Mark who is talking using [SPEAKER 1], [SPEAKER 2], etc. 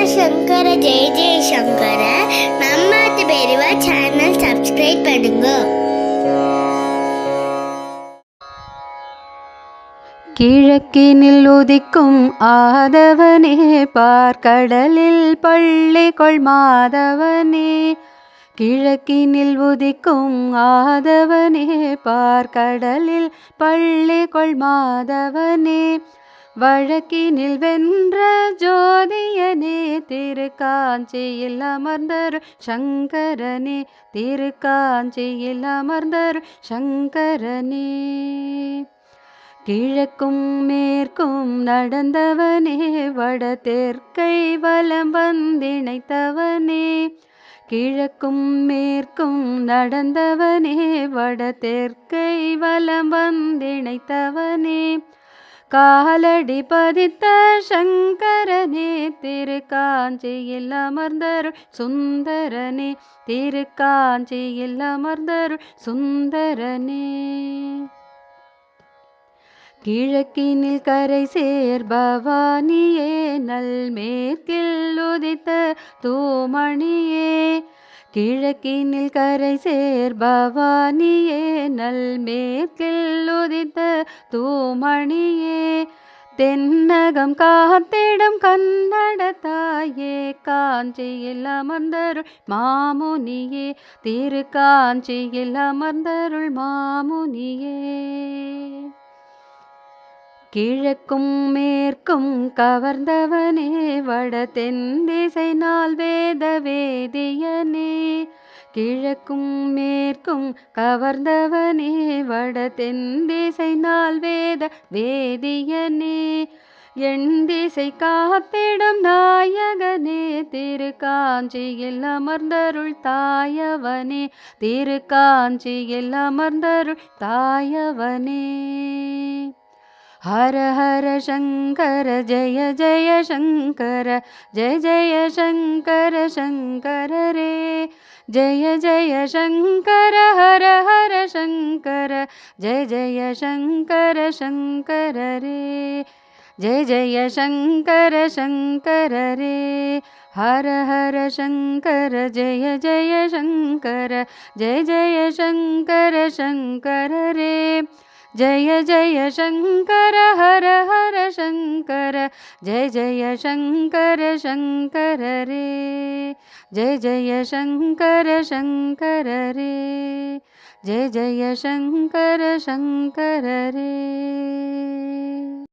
[SPEAKER 1] ಶಂಕರ ಜಯ ಜಯ ಶಂಕರ. ನಮ್ಮ ಮಾತು ಬೇರುವ ಚಾನಲ್ சப்ஸ்கிரைப் பண்ணுங்க.
[SPEAKER 2] கிழக்கினில் உதிக்கும் ஆதவனே பார்க்கடலில் பள்ளி கொள் மாதவனே. கிழக்கினில் உதிக்கும் ஆதவனே பார்க்கடலில் பள்ளி கொள் மாதவனே. வழக்கினில் வென்ற ஜோதியனே திருக்காஞ்சியில் அமர்ந்தரு சங்கரனே. திருக்காஞ்சியில் அமர்ந்தரு சங்கரனே. கிழக்கும் மேற்கும் நடந்தவனே வட தெற்கை வலம் வந்திணைத்தவனே. கிழக்கும் மேற்கும் நடந்தவனே வட தெற்கை வலம் வந்திணைத்தவனே. காலடி பதித்த சங்கரனே திருக்காஞ்சியில் அமர்ந்தரு சுந்தரனே. திருக்காஞ்சியில் அமர்ந்தரு சுந்தரனே. கிழக்கினில் கரை சேர் பவானியே நல் மேற்கில் உதித்த தூமணியே. கிழக்கினில் கரை சேர் பவானியே நல் மேற்கில் உதித்த தூமணியே. தென்னகம் காத்திடும் கன்னட தாயே காஞ்சியில் அமர்ந்தருள் மாமுனியே. திருக்காஞ்சியில் அமர்ந்தருள் மாமுனியே. கிழக்கும் மேற்கும் கவர்ந்தவனே வட தென் திசை நாள் வேத வேதியனே. கிழக்கும் மேற்கும் கவர்ந்தவனே வட தென் திசை நாள் வேத வேதியனே. எண் திசை காத்திடும் நாயகனே திருக்காஞ்சியில் அமர்ந்தருள் தாயவனே. திருக்காஞ்சியில் அமர்ந்தருள் தாயவனே. ஹர ஹர சங்கர ஜய ஜய சங்கர. ஜய ஜய சங்கர சங்கர ரே. ஜய ஜய சங்கர ஹர ஹர சங்கர. ஜய ஜய சங்கர சங்கர ரே. ஜய ஜய சங்கர சங்கர ரே. ஹர ஹர சங்கர ஜய ஜய சங்கர. ஜய ஜய சங்கர சங்கர ரே. ஜய ஜய சங்கர ஹர ஹர சங்கர. ஜய ஜய சங்கர சங்கர ரே. ஜய ஜய சங்கர சங்கர ரே. ஜய ஜய சங்கர சங்கர ரே.